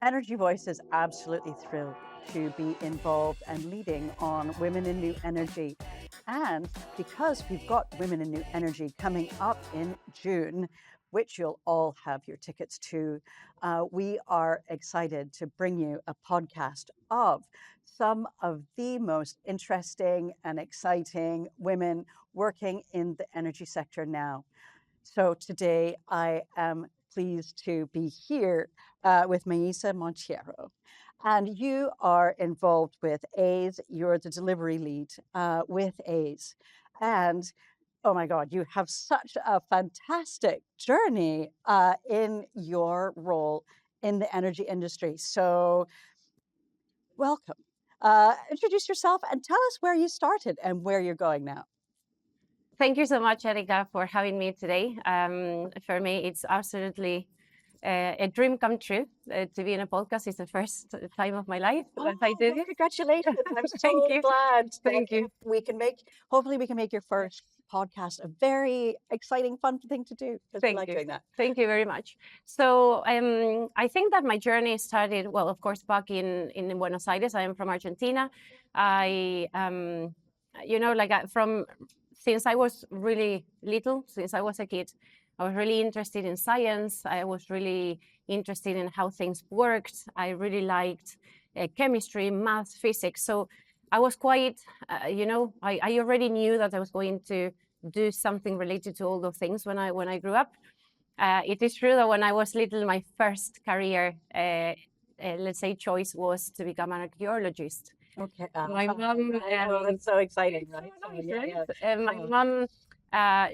Energy Voice is absolutely thrilled to be involved and leading on Women in New Energy. And because we've got Women in New Energy coming up in June, which you'll all have your tickets to, we are excited to bring you a podcast of some of the most interesting and exciting women working in the energy sector now. So today I am pleased to be here with Maisa Monteiro. And you are involved with Aize. You're the delivery lead with Aize. And oh my God, you have such a fantastic journey in your role in the energy industry. So welcome. Introduce yourself and tell us where you started and where you're going now. Thank you so much, Erikka, for having me today. For me, it's absolutely a dream come true to be in a podcast. It's the first time of my life that I did it. Congratulations! I'm Thank so you. glad. Thank you. Hopefully, we can make your first podcast a very exciting, fun thing to do. Thank you. Doing that. Thank you very much. So I think that my journey started, well, of course, back in Buenos Aires. I am from Argentina. Since I was really little, since I was a kid, I was really interested in science. I was really interested in how things worked. I really liked chemistry, math, physics. So I was quite, I already knew that I was going to do something related to all those things when I grew up. It is true that when I was little, my first career, let's say, choice was to become an archaeologist. Okay. My mom. That's so exciting, right? My mom,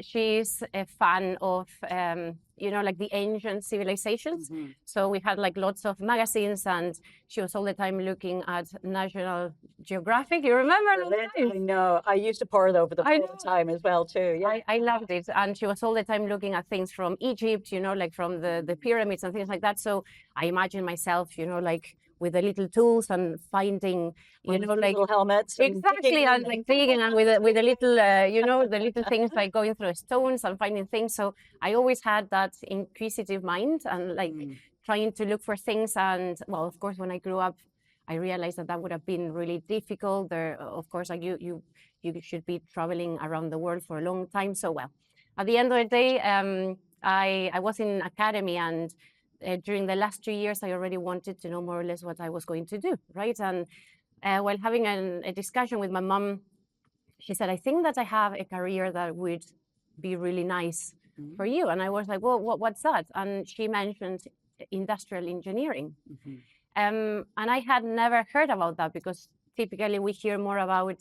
she's a fan of, like the ancient civilizations. Mm-hmm. So we had like lots of magazines, and she was all the time looking at National Geographic. You remember? I know. I used to pour it over the whole time as well too. Yeah. I loved it, and she was all the time looking at things from Egypt, like from the pyramids and things like that. So I imagine myself, like with the little tools and finding, like little helmets. Exactly, and like digging, and with the little, the little things like going through stones and finding things. So I always had that inquisitive mind and like trying to look for things. And well, of course, when I grew up, I realized that would have been really difficult. There, of course, like you should be traveling around the world for a long time. So well, at the end of the day, I was in academy, and during the last 2 years, I already wanted to know more or less what I was going to do, right? And while having a discussion with my mom, she said, I think that I have a career that would be really nice for you. And I was like, well, what's that? And she mentioned industrial engineering. Mm-hmm. And I had never heard about that, because typically we hear more about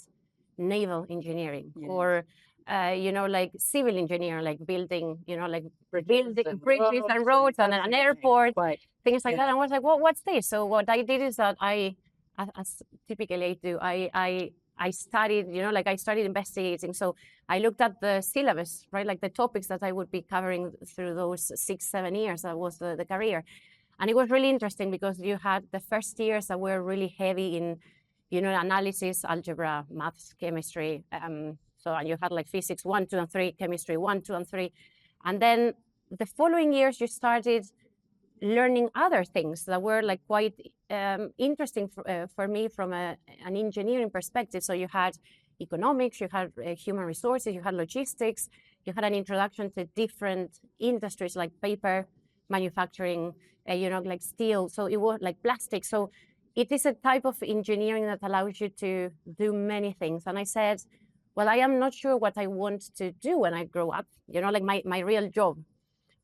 naval engineering or like civil engineering, like building, like building bridges and roads and an airport, things like that. And I was like, well, what's this? So what I did is that as typically I do, I studied, I started investigating. So I looked at the syllabus, right? Like the topics that I would be covering through those 6-7 years. That was the career. And it was really interesting, because you had the first years that were really heavy in, analysis, algebra, maths, chemistry. And you had like physics 1, 2, and 3, chemistry 1, 2, and 3. And then the following years, you started learning other things that were like quite interesting for me from an engineering perspective. So you had economics, you had human resources, you had logistics, you had an introduction to different industries like paper manufacturing, like steel. So it was like plastic. So it is a type of engineering that allows you to do many things. And I said, well, I am not sure what I want to do when I grow up, like my real job.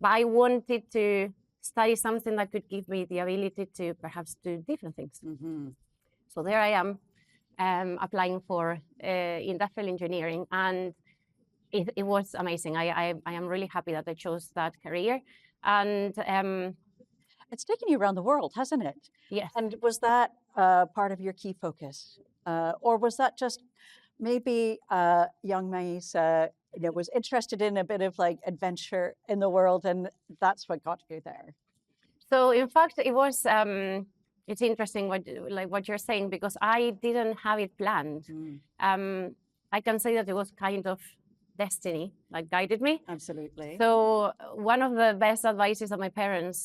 But I wanted to study something that could give me the ability to perhaps do different things. Mm-hmm. So there I am applying for industrial engineering, and it was amazing. I am really happy that I chose that career. And it's taken you around the world, hasn't it? Yes. And was that part of your key focus? Or was that just maybe young Maisa was interested in a bit of like adventure in the world, and that's what got you there? So in fact, it was, it's interesting what you're saying, because I didn't have it planned. I can say that it was kind of destiny guided me. Absolutely. So one of the best advices that my parents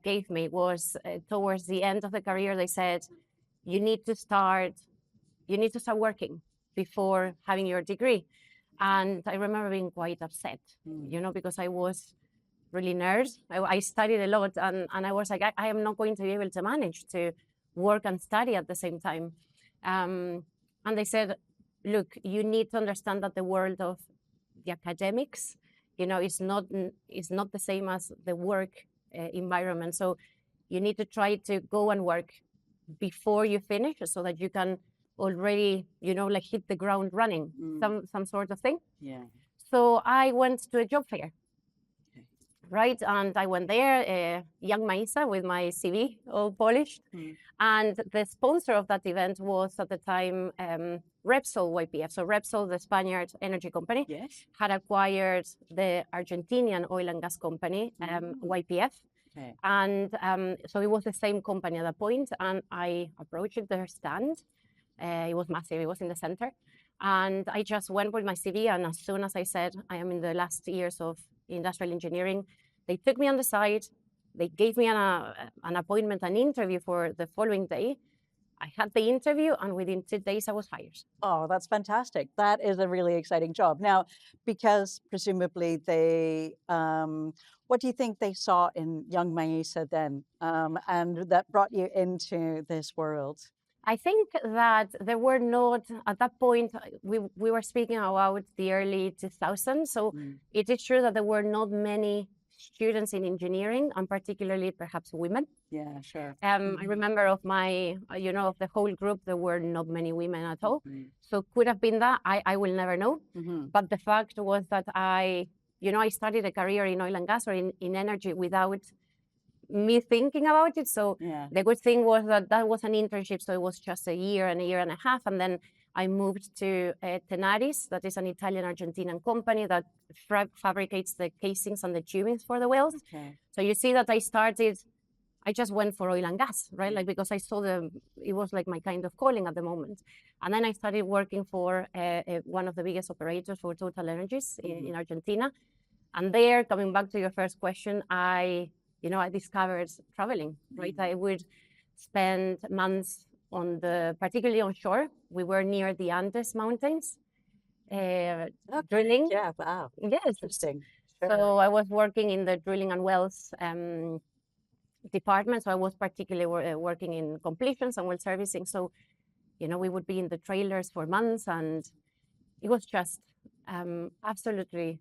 gave me was towards the end of the career, they said, you need to start working before having your degree. And I remember being quite upset, because I was really nerd. I studied a lot, and I was like, I am not going to be able to manage to work and study at the same time. And they said, look, you need to understand that the world of the academics, is not the same as the work environment. So you need to try to go and work before you finish, so that you can already, hit the ground running, some sort of thing. Yeah. So I went to a job fair. Right, and I went there, young Maisa, with my CV all polished. And the sponsor of that event was at the time Repsol YPF. So Repsol, the Spaniard energy company, Yes. had acquired the Argentinian oil and gas company, YPF. Okay. And so it was the same company at that point. And I approached their stand. It was massive, it was in the center. And I just went with my CV. And as soon as I said, I am in the last years of industrial engineering, they took me on the side. They gave me an appointment, an interview for the following day. I had the interview, and within 2 days, I was hired. Oh, that's fantastic. That is a really exciting job. Now, because presumably they, what do you think they saw in young Maisa then, and that brought you into this world? I think that there were not, at that point, we were speaking about the early 2000s. So it is true that there were not many students in engineering, and particularly perhaps women. Yeah, sure. I remember of my, of the whole group, there were not many women at all. So could have been that, I will never know. But the fact was that I started a career in oil and gas, or in energy, without me thinking about it. So the good thing was that was an internship. So it was just a year and a half. And then I moved to Tenaris, that is an Italian-Argentinian company that fabricates the casings and the tubings for the wells. Okay. So you see that I just went for oil and gas, right? Because I saw it was like my kind of calling at the moment. And then I started working for one of the biggest operators, for Total Energies in Argentina. And there, coming back to your first question, I discovered traveling, right? I would spend months particularly onshore. We were near the Andes mountains, drilling. Yeah, wow. Yes. Interesting. Sure. So I was working in the drilling and wells department. So I was particularly working in completions and well servicing. So, we would be in the trailers for months, and it was just absolutely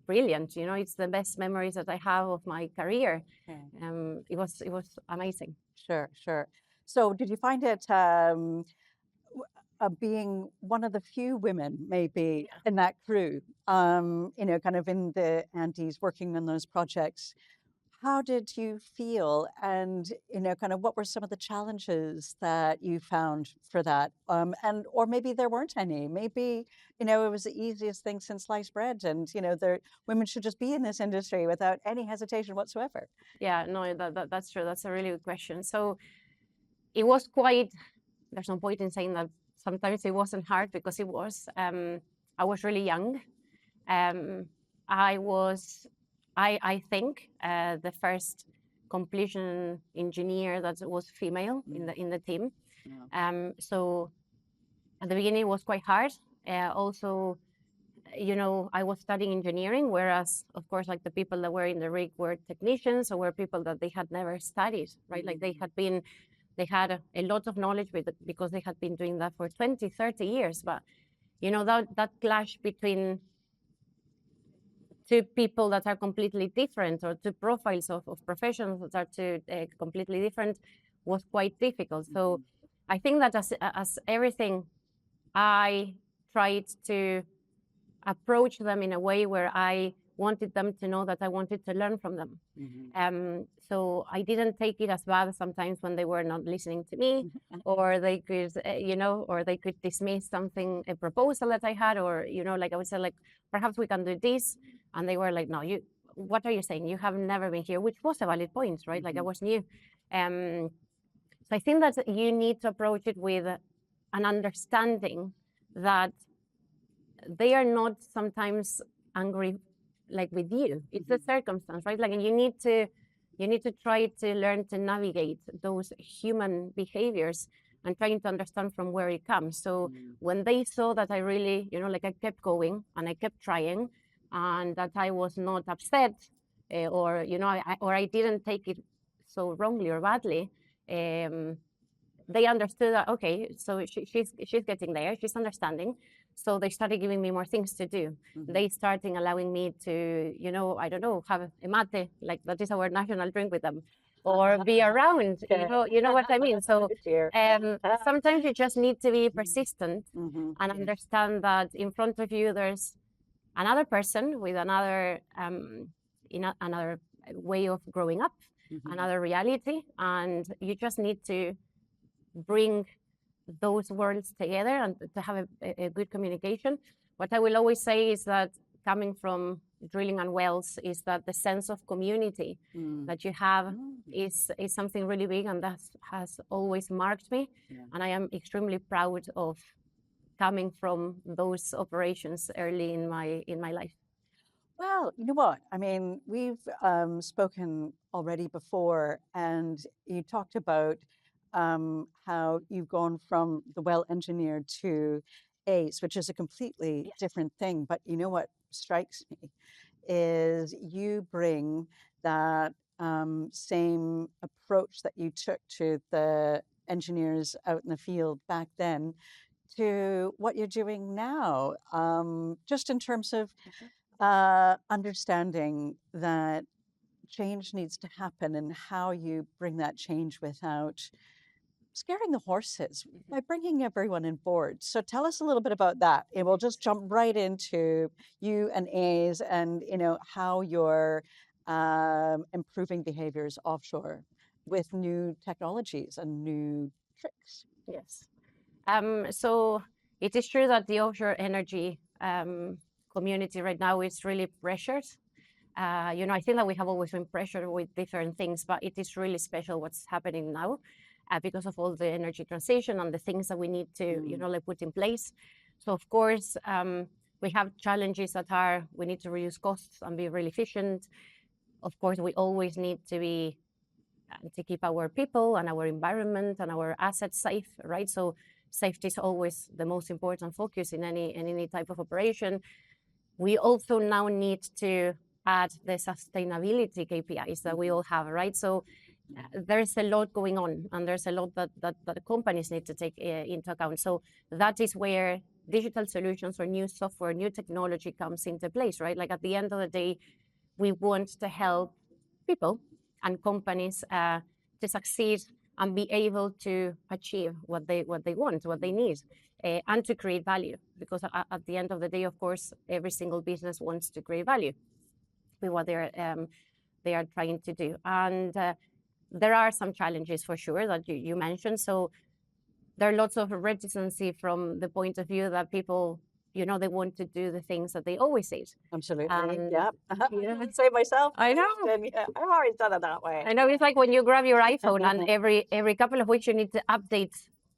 brilliant. It's the best memories that I have of my career. Okay. It was amazing. Sure. So did you find it being one of the few women maybe in that crew, kind of in the Andes working on those projects? How did you feel, and kind of what were some of the challenges that you found for that, or maybe there weren't any? Maybe it was the easiest thing since sliced bread, and women should just be in this industry without any hesitation whatsoever. Yeah, no, that's true. That's a really good question. So it was quite. There's no point in saying that sometimes it wasn't hard, because it was. I was really young. I think the first completion engineer that was female in the team. Yeah. So at the beginning it was quite hard. Also, I was studying engineering, whereas of course, like the people that were in the rig were technicians, or were people that they had never studied, right? Like they had a lot of knowledge because they had been doing that for 20, 30 years. But that clash between two people that are completely different, or two profiles of professions that are completely different, was quite difficult. So I think that as everything, I tried to approach them in a way where I wanted them to know that I wanted to learn from them. So I didn't take it as bad sometimes when they were not listening to me, or they could, or they could dismiss something, a proposal that I had, or, like I would say, like, perhaps we can do this. And they were like, no, what are you saying? You have never been here, which was a valid point, right? Like I was new. So I think that you need to approach it with an understanding that they are not sometimes angry like with you. It's the circumstance, right? Like, and you need to try to learn to navigate those human behaviors and trying to understand from where it comes. So when they saw that I really, like I kept going and I kept trying, and that I was not upset, or I didn't take it so wrongly or badly, they understood that, okay, so she's getting there, she's understanding. So they started giving me more things to do. They started allowing me to, I don't know, have a mate, like that is our national drink with them, or be around. You know what I mean. So sometimes you just need to be persistent and understand that in front of you there's another person with another another way of growing up, another reality, and you just need to bring those worlds together and to have a good communication. What I will always say is that coming from drilling and wells is that the sense of community that you have is something really big, and that has always marked me. And I am extremely proud of coming from those operations early in my life. Well, you know what? I mean, we've spoken already before, and you talked about how you've gone from the well engineer to Aize, which is a completely different thing. But you know what strikes me is you bring that same approach that you took to the engineers out in the field back then to what you're doing now, just in terms of understanding that change needs to happen and how you bring that change without scaring the horses by bringing everyone on board. So tell us a little bit about that, and we'll just jump right into you and Aize and how you're improving behaviors offshore with new technologies and new tricks. Yes. So it is true that the offshore energy community right now is really pressured. I think that we have always been pressured with different things, but it is really special what's happening now because of all the energy transition and the things that we need to, like put in place. So of course, we have challenges that are, we need to reduce costs and be really efficient. Of course, we always need to be to keep our people and our environment and our assets safe, right? So safety is always the most important focus in any type of operation. We also now need to add the sustainability KPIs that we all have, right? So there's a lot going on, and there's a lot that the companies need to take into account. So that is where digital solutions or new software, new technology comes into place, right? Like at the end of the day, we want to help people and companies to succeed and be able to achieve what they want, what they need, and to create value. Because at the end of the day, of course, every single business wants to create value with what they are trying to do. And there are some challenges for sure that you mentioned. So there are lots of reticency from the point of view that people, they want to do the things that they always say. Absolutely. Yeah. I would say myself. I know. Yeah, I've always done it that way. I know. It's like when you grab your iPhone and every couple of weeks you need to update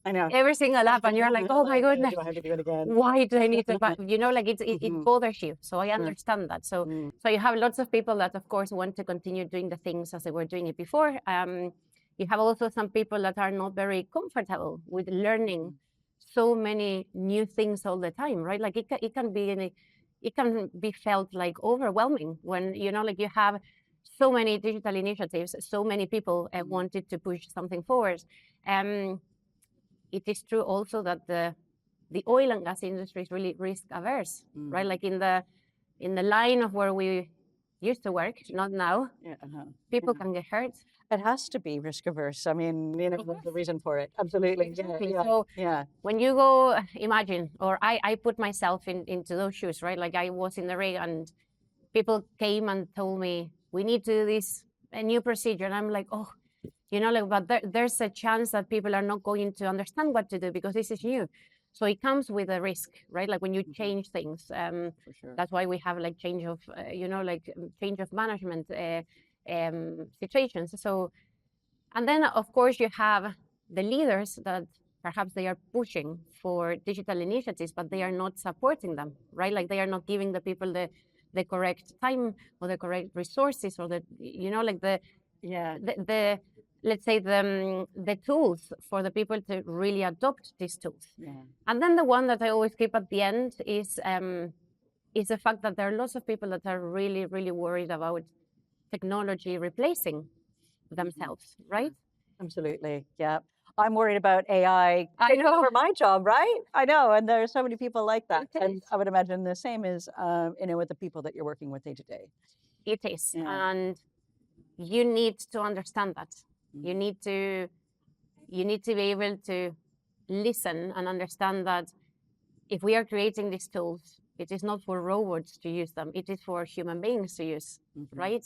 I know. every single app, and you're like, oh my goodness, Do I have to do it again? why do I need to? But like it bothers you. So I understand that. So you have lots of people that, of course, want to continue doing the things as they were doing it before. You have also some people that are not very comfortable with learning so many new things all the time, right? Like it can be felt like overwhelming when like you have so many digital initiatives, so many people wanted to push something forward. It is true also that the oil and gas industry is really risk averse, right? Like in the line of where we used to work, not now. People can get hurt. It has to be risk averse. I mean, there's a reason for it. Absolutely. Exactly. Yeah. So Yeah. when you go, imagine, or I put myself into those shoes, right? Like I was in the rig and people came and told me, we need to do this, a new procedure. And I'm like, oh, but there's a chance that people are not going to understand what to do because this is new. So it comes with a risk, right? Like when you change things. For sure. That's why we have like change of, change of management situations. So, and then of course you have the leaders that perhaps they are pushing for digital initiatives, but they are not supporting them, right? Like they are not giving the people the correct time or the correct resources or the, you know, like the let's say the tools for the people to really adopt these tools. And then the one that I always keep at the end is the fact that there are lots of people that are really, really worried about technology replacing themselves, right? Absolutely. Yeah. I'm worried about AI I taking know. over my job, right? I know. And there are so many people like that. It And is. I would imagine the same is, with the people that you're working with day to day. It is. Yeah. And you need to understand that. You need to be able to listen and understand that if we are creating these tools, it is not for robots to use them, it is for human beings to use, right?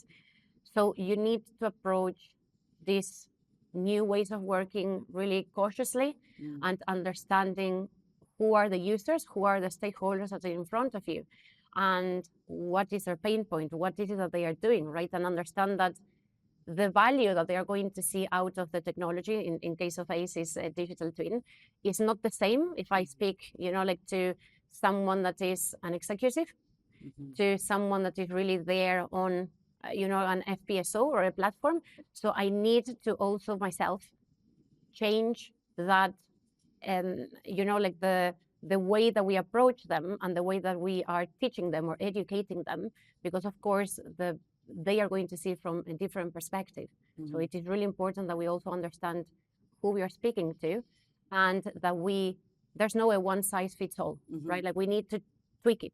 So you need to approach these new ways of working really cautiously and understanding who are the users, who are the stakeholders that are in front of you, and what is their pain point, what is it that they are doing, right? And understand that the value that they are going to see out of the technology, in case of Aize's digital twin, is not the same if I speak, like to someone that is an executive, to someone that is really there on, an FPSO or a platform. So I need to also myself change that, like the way that we approach them and the way that we are teaching them or educating them, because of course they are going to see it from a different perspective. So it is really important that we also understand who we are speaking to, and that there's no a one size fits all, right? Like we need to tweak it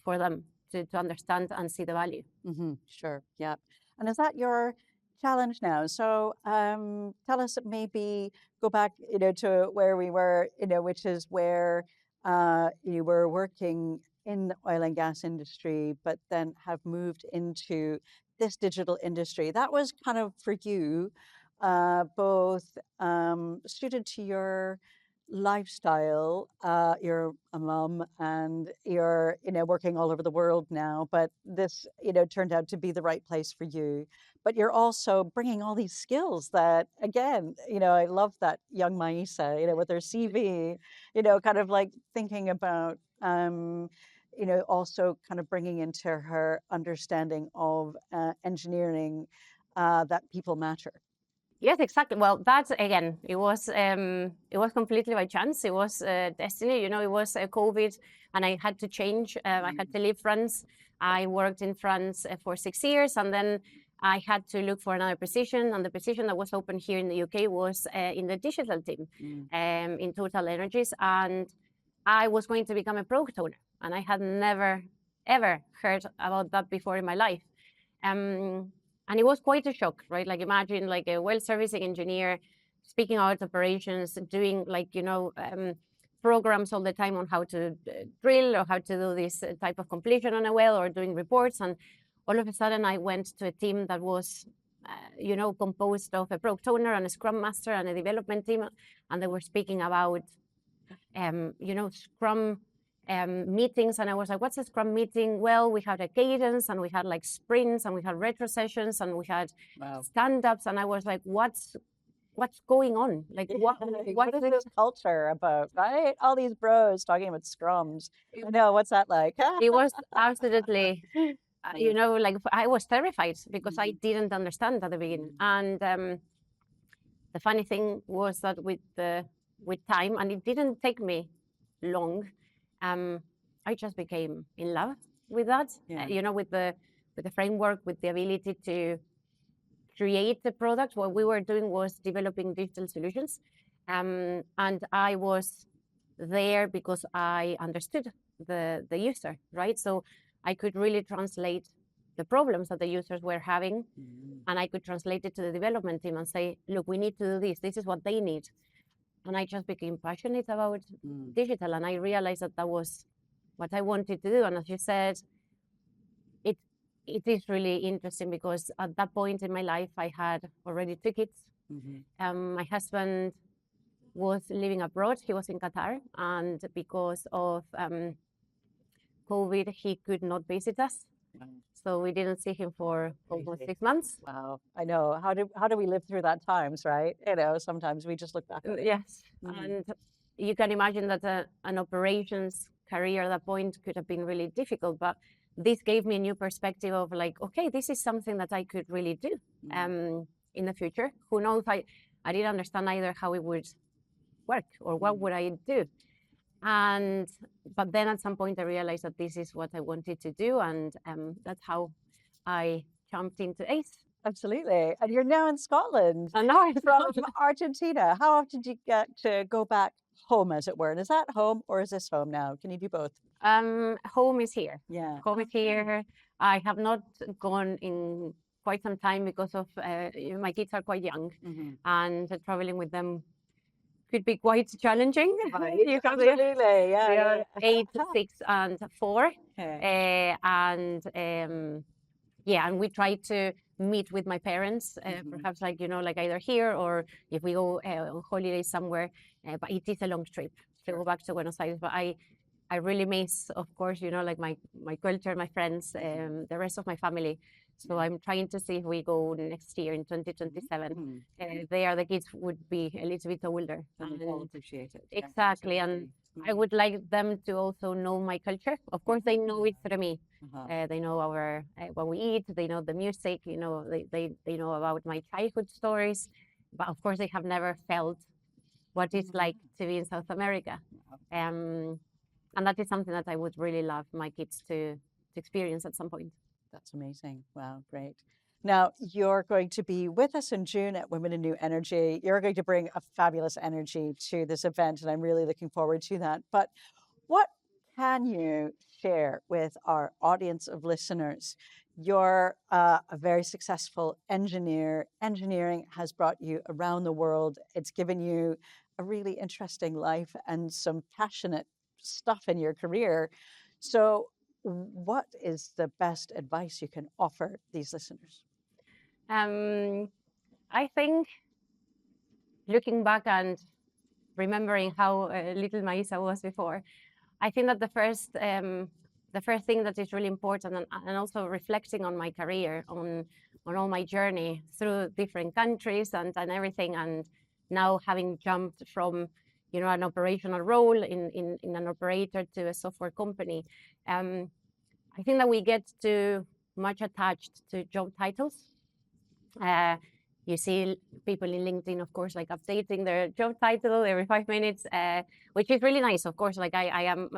for them to understand and see the value. Sure. Yeah. And is that your challenge now? So tell us, maybe go back, to where we were, which is where you were working in the oil and gas industry, but then have moved into this digital industry. That was kind of for you, both suited to your lifestyle. You're a mom and you're, working all over the world now, but this, turned out to be the right place for you. But you're also bringing all these skills that, again, I love that young Maisa, with her CV, kind of like thinking about, also kind of bringing into her understanding of engineering, that people matter. Yes, exactly. Well, that's again, it was completely by chance. It was destiny. It was COVID, and I had to change. I had to leave France. I worked in France for 6 years, and then I had to look for another position. And the position that was open here in the UK was in the digital team in Total Energies, and I was going to become a product owner, and I had never ever heard about that before in my life. And it was quite a shock, right? Like imagine like a well servicing engineer speaking out operations, doing programs all the time on how to drill or how to do this type of completion on a well, or doing reports. And all of a sudden I went to a team that was, composed of a product owner and a scrum master and a development team. And they were speaking about, Scrum meetings, and I was like, what's a Scrum meeting? Well, we had a cadence, and we had like sprints, and we had retro sessions, and we had stand-ups, and I was like, what's going on? Like what is this culture about, right? All these bros talking about scrums. I know, what's that like? It was absolutely, like I was terrified because I didn't understand at the beginning. And the funny thing was that with time, and it didn't take me long, I just became in love with that. With the framework, with the ability to create the product. What we were doing was developing digital solutions, and I was there because I understood the user, right? So I could really translate the problems that the users were having, and I could translate it to the development team and say, look, we need to do this. This is what they need. And I just became passionate about digital, and I realized that was what I wanted to do. And as you said, it is really interesting because at that point in my life, I had already 2 kids. My husband was living abroad. He was in Qatar, and because of COVID, he could not visit us. So we didn't see him for almost 6 months. Wow, I know. How do we live through that times, right? Sometimes we just look back at it. Yes, and you can imagine that an operations career at that point could have been really difficult, but this gave me a new perspective of like, okay, this is something that I could really do in the future. Who knows? I didn't understand either how it would work or what would I do. But then at some point I realized that this is what I wanted to do, and that's how I jumped into Aize. Absolutely. And you're now in Scotland. And now I'm from Argentina. How often did you get to go back home, as it were? And is that home or is this home now? Can you do both? Home is here. Yeah. Home is here. I have not gone in quite some time because of my kids are quite young, and traveling with them could be quite challenging. Right. Absolutely. Yeah. They are 8, 6, and 4. Okay. And we try to meet with my parents, perhaps like either here or if we go on holiday somewhere. But it is a long trip to go back to Buenos Aires. But I really miss, of course, like my culture, my friends, the rest of my family. So I'm trying to see if we go next year in 2027. There, the kids would be a little bit older. And they'll appreciate it. Exactly. And I would like them to also know my culture. Of course, they know it through me. They know our what we eat. They know the music. They know about my childhood stories. But of course, they have never felt what it's like to be in South America. And that is something that I would really love my kids to experience at some point. That's amazing. Wow, great. Now, you're going to be with us in June at Women in New Energy. You're going to bring a fabulous energy to this event, and I'm really looking forward to that. But what can you share with our audience of listeners? You're a very successful engineer. Engineering has brought you around the world. It's given you a really interesting life and some passionate stuff in your career. So, what is the best advice you can offer these listeners? I think looking back and remembering how little Maisa was before, I think that the first thing that is really important, and also reflecting on my career, on all my journey through different countries and everything, and now having jumped from an operational role in an operator to a software company, I think that we get too much attached to job titles. You see people in LinkedIn, of course, like updating their job title every 5 minutes, which is really nice. Of course, like I am.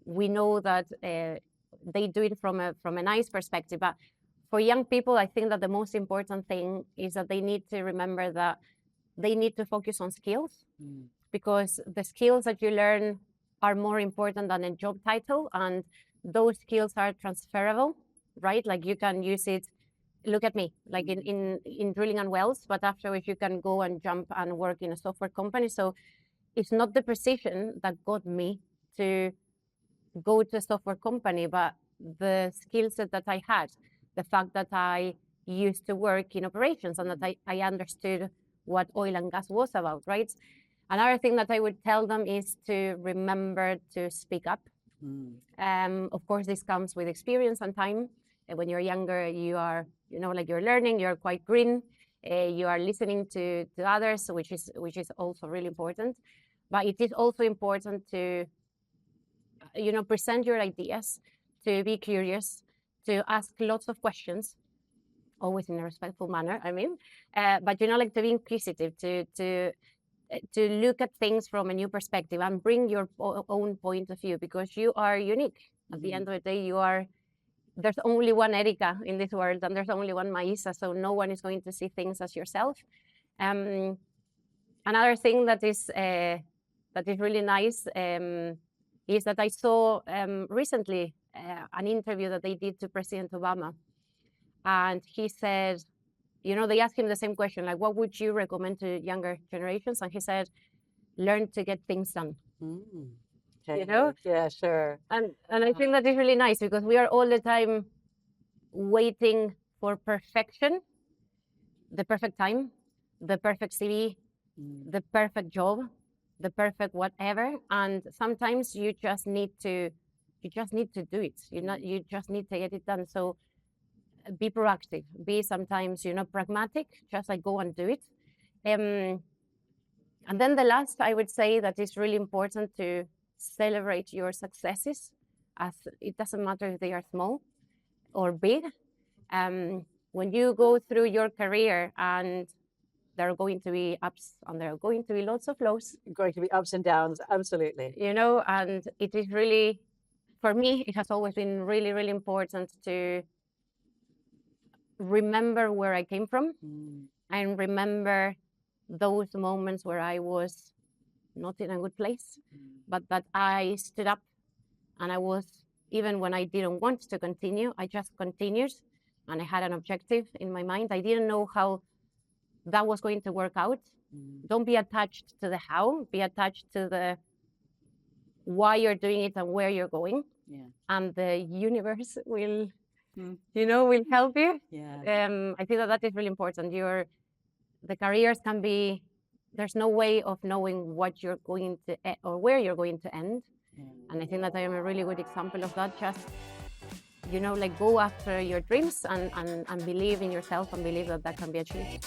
We know that they do it from a nice perspective, but for young people, I think that the most important thing is that they need to remember that they need to focus on skills, because the skills that you learn are more important than a job title, and those skills are transferable, right? Like you can use it. Look at me, like in drilling and wells, but afterwards you can go and jump and work in a software company. So it's not the precision that got me to go to a software company, but the skill set that I had, the fact that I used to work in operations and that I understood what oil and gas was about, right? Another thing that I would tell them is to remember to speak up. Of course, this comes with experience and time. When you're younger, you are, like you're learning, you're quite green, you are listening to others, which is also really important. But it is also important to, present your ideas, to be curious, to ask lots of questions, always in a respectful manner, I mean, but, like to be inquisitive, to look at things from a new perspective and bring your own point of view, because you are unique. At the end of the day, there's only one Erikka in this world, and there's only one Maisa, so no one is going to see things as yourself. Another thing that is really nice is that I saw recently an interview that they did to President Obama, and he said, they asked him the same question, like, what would you recommend to younger generations? And he said, learn to get things done. Okay. Yeah, sure. And I think that is really nice, because we are all the time waiting for perfection, the perfect time, the perfect CV, the perfect job, the perfect whatever. And sometimes you just need to do it. You just need to get it done. So be proactive, be sometimes, pragmatic, just like go and do it. And then the last, I would say that it's really important to celebrate your successes, as it doesn't matter if they are small or big. When you go through your career, and there are going to be ups and there are going to be lots of lows. Going to be ups and downs, absolutely. And it is really, for me, it has always been really, really important to remember where I came from and remember those moments where I was not in a good place, but that I stood up and I was, even when I didn't want to continue, I just continued and I had an objective in my mind. I didn't know how that was going to work out. Don't be attached to the how, be attached to the why you're doing it and where you're going. And the universe will, will help you. I think that is really important. The careers can be, there's no way of knowing what you're going to, or where you're going to end. And I think that I am a really good example of that. Just, go after your dreams and believe in yourself and believe that can be achieved.